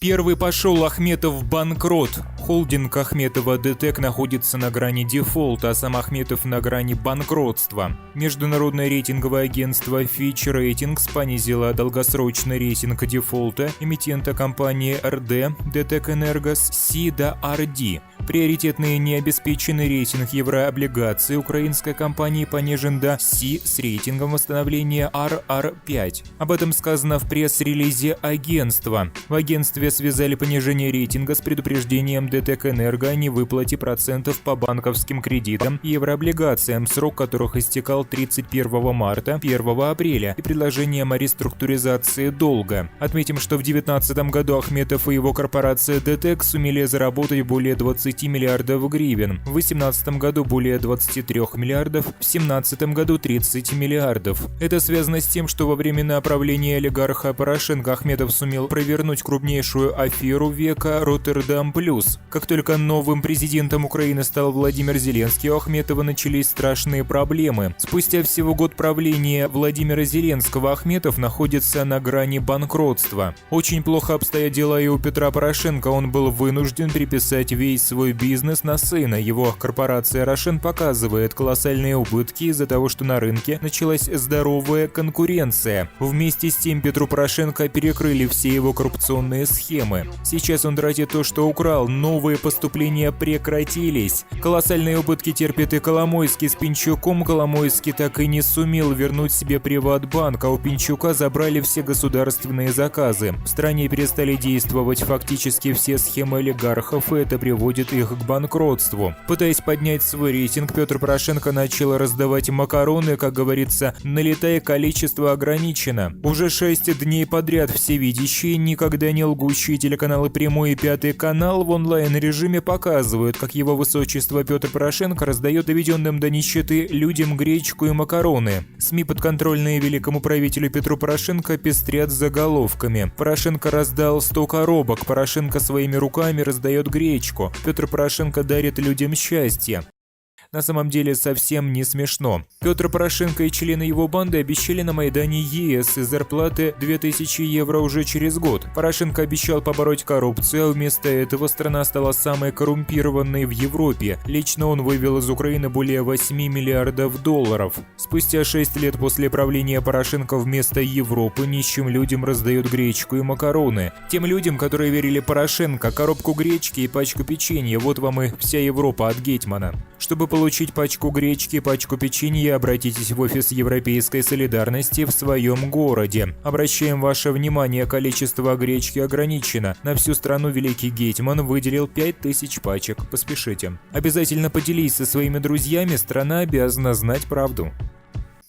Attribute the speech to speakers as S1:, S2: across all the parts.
S1: Первый пошел Ахметов банкрот. Холдинг Ахметова ДТЭК находится на грани дефолта, а сам Ахметов на грани банкротства. Международное рейтинговое агентство Fitch Ratings понизило долгосрочный рейтинг дефолта эмитента компании РД ДТЭК Энерго с C до RD. Приоритетный необеспеченный рейтинг еврооблигаций украинской компании понижен до C с рейтингом восстановления RR5. Об этом сказано в пресс-релизе агентства. В агентстве связали понижение рейтинга с предупреждением ДТЭК Энерго о невыплате процентов по банковским кредитам и еврооблигациям, срок которых истекал 31 марта, 1 апреля, и предложением о реструктуризации долга. Отметим, что в 2019 году Ахметов и его корпорация ДТЭК сумели заработать более 20 миллиардов гривен, в 2018 году более 23 миллиардов, в 2017 году 30 миллиардов. Это связано с тем, что во времена правления олигарха Порошенко Ахметов сумел провернуть крупнейшую аферу века Роттердам Плюс. Как только новым президентом Украины стал Владимир Зеленский, у Ахметова начались страшные проблемы. Спустя всего год правления Владимира Зеленского Ахметов находится на грани банкротства. Очень плохо обстоят дела и у Петра Порошенко, он был вынужден переписать весь свой бизнес на сына. Его корпорация Рошен показывает колоссальные убытки из-за того, что на рынке началась здоровая конкуренция. Вместе с тем Петру Порошенко перекрыли все его коррупционные схемы. Сейчас он тратит то, что украл, новые поступления прекратились. Колоссальные убытки терпит и Коломойский с Пинчуком. Коломойский так и не сумел вернуть себе Приватбанк, а у Пинчука забрали все государственные заказы. В стране перестали действовать фактически все схемы олигархов, и это приводит их к банкротству. Пытаясь поднять свой рейтинг, Петр Порошенко начал раздавать макароны, как говорится, налетай, количество ограничено. Уже 6 дней подряд всевидящие, никогда не лгущие телеканалы «Прямой» и «Пятый канал» в онлайн-режиме показывают, как его высочество Петр Порошенко раздает доведенным до нищеты людям гречку и макароны. СМИ, подконтрольные великому правителю Петру Порошенко, пестрят заголовками. Порошенко раздал 100 коробок, Порошенко своими руками раздает гречку, Петр Порошенко дарит людям счастье. На самом деле совсем не смешно. Петр Порошенко и члены его банды обещали на Майдане ЕС и зарплаты 2000 евро уже через год. Порошенко обещал побороть коррупцию, а вместо этого страна стала самой коррумпированной в Европе. Лично он вывел из Украины более 8 миллиардов долларов. Спустя 6 лет после правления Порошенко вместо Европы нищим людям раздают гречку и макароны. Тем людям, которые верили Порошенко, коробку гречки и пачку печенья, вот вам и вся Европа от Гетмана. Чтобы получить пачку гречки и пачку печенья, обратитесь в офис Европейской солидарности в своем городе. Обращаем ваше внимание, количество гречки ограничено. На всю страну великий Гетман выделил 5000 пачек. Поспешите. Обязательно поделись со своими друзьями, страна обязана знать правду.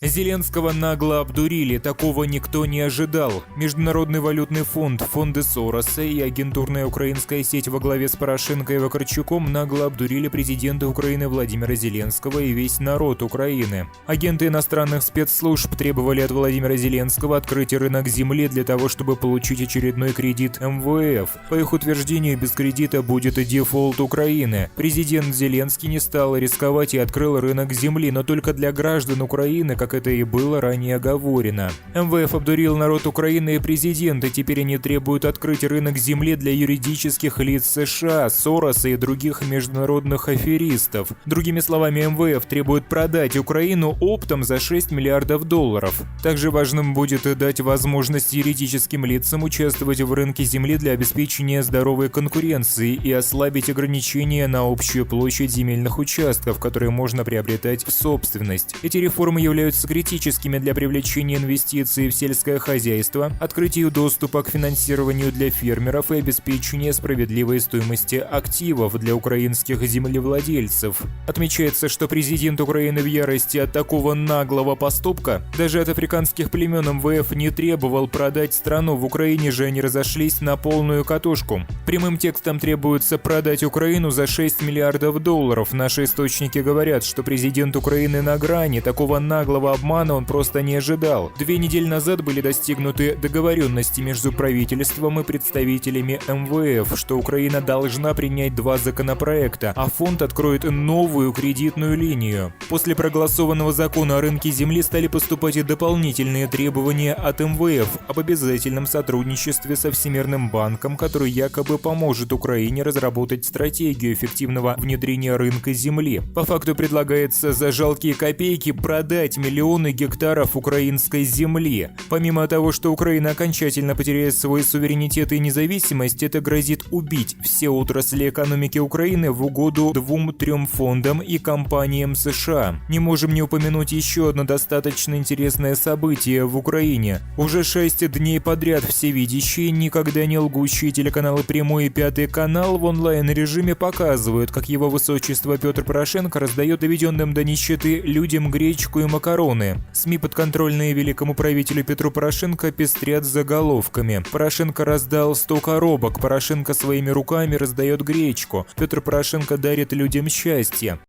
S1: Зеленского нагло обдурили, такого никто не ожидал. Международный валютный фонд, фонды Сороса и агентурная украинская сеть во главе с Порошенко и Вакарчуком нагло обдурили президента Украины Владимира Зеленского и весь народ Украины. Агенты иностранных спецслужб требовали от Владимира Зеленского открыть рынок земли для того, чтобы получить очередной кредит МВФ. По их утверждению, без кредита будет и дефолт Украины. Президент Зеленский не стал рисковать и открыл рынок земли, но только для граждан Украины, как это и было ранее оговорено. МВФ обдурил народ Украины и президента, теперь они требуют открыть рынок земли для юридических лиц США, Сороса и других международных аферистов. Другими словами, МВФ требует продать Украину оптом за 6 миллиардов долларов. Также важным будет дать возможность юридическим лицам участвовать в рынке земли для обеспечения здоровой конкуренции и ослабить ограничения на общую площадь земельных участков, которые можно приобретать в собственность. Эти реформы являются критическими для привлечения инвестиций в сельское хозяйство, открытию доступа к финансированию для фермеров и обеспечения справедливой стоимости активов для украинских землевладельцев. Отмечается, что президент Украины в ярости от такого наглого поступка. Даже от африканских племен МВФ не требовал продать страну, в Украине же они разошлись на полную катушку. Прямым текстом требуется продать Украину за 6 миллиардов долларов. Наши источники говорят, что президент Украины на грани такого наглого этого обмана он просто не ожидал. 2 недели назад были достигнуты договоренности между правительством и представителями МВФ, что Украина должна принять 2 законопроекта, а фонд откроет новую кредитную линию. После проголосованного закона о рынке земли стали поступать и дополнительные требования от МВФ об обязательном сотрудничестве со Всемирным банком, который якобы поможет Украине разработать стратегию эффективного внедрения рынка земли. По факту предлагается за жалкие копейки продать миллионы гектаров украинской земли. Помимо того, что Украина окончательно потеряет свой суверенитет и независимость, это грозит убить все отрасли экономики Украины в угоду 2-3 фондам и компаниям США. Не можем не упомянуть еще одно достаточно интересное событие в Украине. Уже 6 дней подряд всевидящие, никогда не лгущие телеканалы «Прямой» и «Пятый канал» в онлайн-режиме показывают, как его высочество Петр Порошенко раздает доведенным до нищеты людям гречку и макароны. СМИ, подконтрольные великому правителю Петру Порошенко, пестрят заголовками. Порошенко раздал 100 коробок, Порошенко своими руками раздает гречку, Петр Порошенко дарит людям счастье.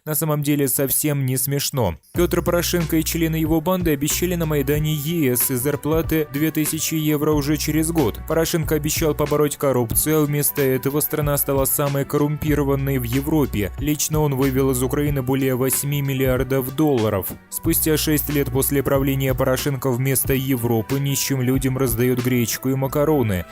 S1: На самом деле совсем не смешно. Петр Порошенко и члены его банды обещали на Майдане ЕС из зарплаты 2000 евро уже через год. Порошенко обещал побороть коррупцию, а вместо этого страна стала самой коррумпированной в Европе. Лично он вывел из Украины более 8 миллиардов долларов. Спустя 6 лет после правления Порошенко вместо Европы нищим людям раздает гречку и макароны.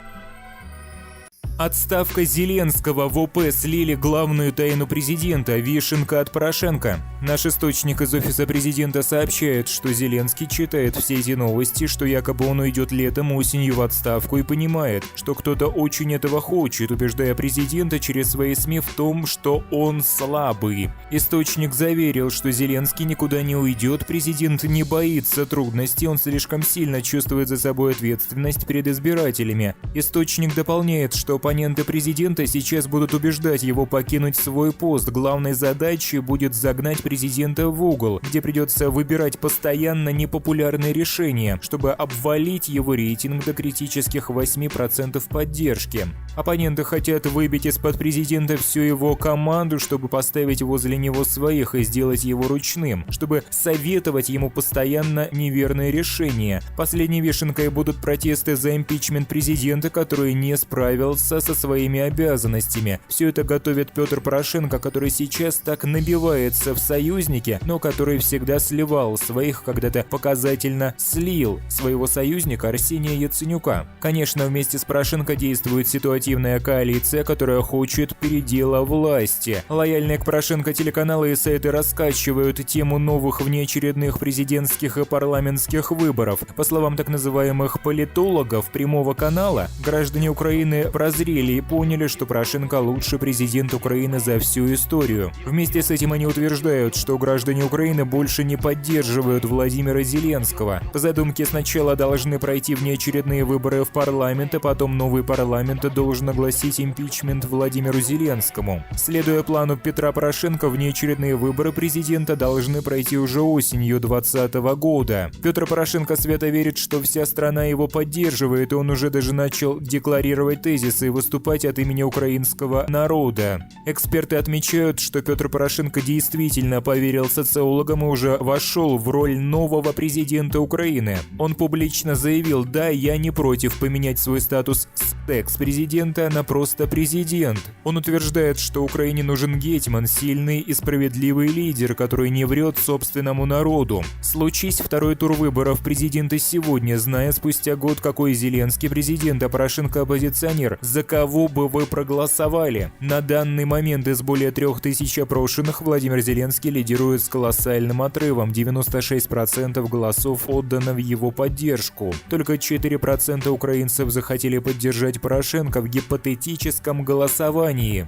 S1: Отставка Зеленского. В ОП слили главную тайну президента – вишенка от Порошенко. Наш источник из офиса президента сообщает, что Зеленский читает все эти новости, что якобы он уйдет летом, осенью в отставку и понимает, что кто-то очень этого хочет, убеждая президента через свои СМИ в том, что он слабый. Источник заверил, что Зеленский никуда не уйдет, президент не боится трудностей, он слишком сильно чувствует за собой ответственность перед избирателями. Источник дополняет, что оппоненты президента сейчас будут убеждать его покинуть свой пост. Главной задачей будет загнать президента в угол, где придется выбирать постоянно непопулярные решения, чтобы обвалить его рейтинг до критических 8% поддержки. Оппоненты хотят выбить из-под президента всю его команду, чтобы поставить возле него своих и сделать его ручным, чтобы советовать ему постоянно неверные решения. Последней вишенкой будут протесты за импичмент президента, который не справился со своими обязанностями. Все это готовит Петр Порошенко, который сейчас так набивается в союзники, но который всегда сливал своих, когда-то показательно слил своего союзника Арсения Яценюка. Конечно, вместе с Порошенко действует ситуативная коалиция, которая хочет передела власти. Лояльные к Порошенко телеканалы и сайты раскачивают тему новых внеочередных президентских и парламентских выборов. По словам так называемых политологов Прямого канала, граждане Украины прозрели и поняли, что Порошенко лучший президент Украины за всю историю. Вместе с этим они утверждают, что граждане Украины больше не поддерживают Владимира Зеленского. По задумке сначала должны пройти внеочередные выборы в парламент, а потом новый парламент должен огласить импичмент Владимиру Зеленскому. Следуя плану Петра Порошенко, внеочередные выборы президента должны пройти уже осенью 2020 года. Петр Порошенко свято верит, что вся страна его поддерживает, и он уже даже начал декларировать тезисы и выступать от имени украинского народа. Эксперты отмечают, что Петр Порошенко действительно поверил социологам и уже вошел в роль нового президента Украины. Он публично заявил: «Да, я не против поменять свой статус с экс-президента на просто президент». Он утверждает, что Украине нужен гетьман, сильный и справедливый лидер, который не врет собственному народу. Случись второй тур выборов президента сегодня, зная спустя год, какой Зеленский президент, а Порошенко оппозиционер, за кого бы вы проголосовали? На данный момент из более 3000 опрошенных Владимир Зеленский лидирует с колоссальным отрывом. 96% голосов отдано в его поддержку. Только 4% украинцев захотели поддержать Порошенко в гипотетическом голосовании.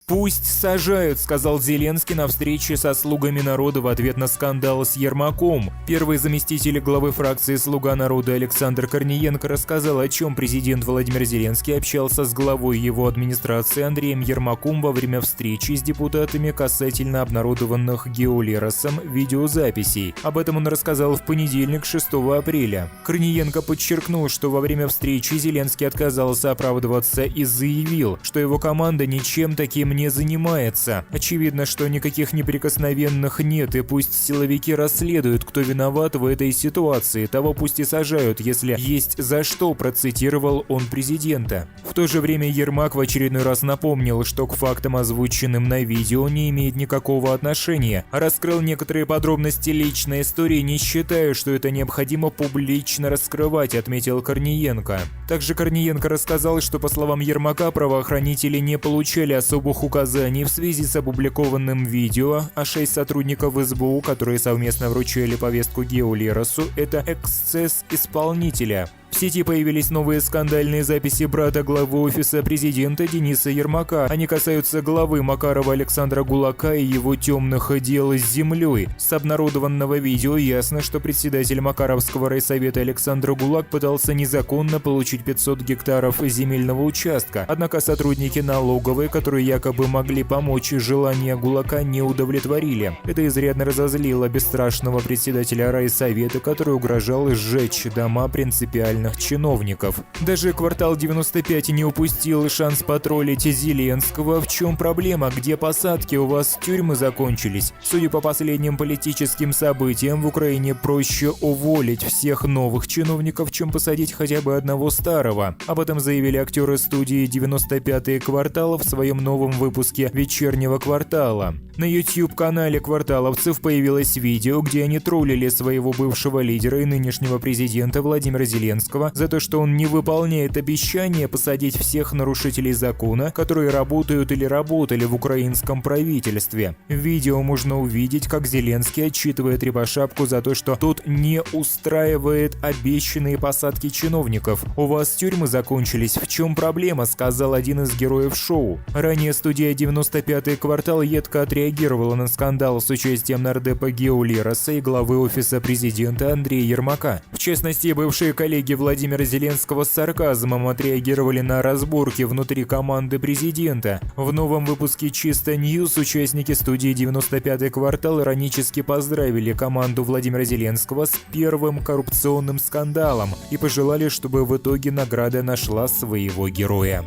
S1: «Пусть сажают», — сказал Зеленский на встрече со слугами народа в ответ на скандал с Ермаком. Первый заместитель главы фракции «Слуга народа» Александр Корниенко рассказал, о чем президент Владимир Зеленский общался с главой его администрации Андреем Ермаком во время встречи с депутатами касательно обнародованных Геолеросом видеозаписей. Об этом он рассказал в понедельник, 6 апреля. Корниенко подчеркнул, что во время встречи Зеленский отказался оправдываться и заявил, что его команда ничем таким не занимается. Очевидно, что никаких неприкосновенных нет, и пусть силовики расследуют, кто виноват в этой ситуации, того пусть и сажают, если есть за что, процитировал он президента. В то же время Ермак в очередной раз напомнил, что к фактам, озвученным на видео, не имеет никакого отношения. Раскрыл некоторые подробности личной истории, не считая, что это необходимо публично раскрывать, отметил Корниенко. Также Корниенко рассказал, что, по словам Ермака, правоохранители не получали особых указаний в связи с опубликованным видео, а 6 сотрудников СБУ, которые совместно вручили повестку Гео Леросу, это эксцесс исполнителя. В сети появились новые скандальные записи брата главы Офиса президента Дениса Ермака. Они касаются главы Макарова Александра Гулака и его темных дел с землей. С обнародованного видео ясно, что председатель Макаровского райсовета Александр Гулак пытался незаконно получить 500 гектаров земельного участка. Однако сотрудники налоговой, которые якобы могли помочь, желания Гулака не удовлетворили. Это изрядно разозлило бесстрашного председателя райсовета, который угрожал сжечь дома принципиальных чиновников. Даже квартал 95 не упустил шанс потроллить Зеленского. В чем проблема? Где посадки? У вас тюрьмы закончились. Судя по последним политическим событиям, в Украине проще уволить всех новых чиновников, чем посадить хотя бы одного старого. Об этом заявили актеры студии 95-й квартал в своем новом выпуске «Вечернего квартала». На YouTube-канале кварталовцев появилось видео, где они троллили своего бывшего лидера и нынешнего президента Владимира Зеленского за то, что он не выполняет обещание посадить всех нарушителей закона, которые работают или работали в украинском правительстве. В видео можно увидеть, как Зеленский отчитывает Рябошапку за то, что тот не устраивает обещанные посадки чиновников. «У вас тюрьмы закончились, в чем проблема?» — сказал один из героев шоу. Ранее студия 95-й квартал едко отреагировала на скандал с участием нардепа Гео Лероса и главы Офиса президента Андрея Ермака. В частности, бывшие коллеги Владимира Зеленского с сарказмом отреагировали на разборки внутри команды президента. В новом выпуске «Чисто Ньюс» участники студии 95-й квартал иронически поздравили команду Владимира Зеленского с первым коррупционным скандалом и пожелали, чтобы в итоге награда нашла своего героя.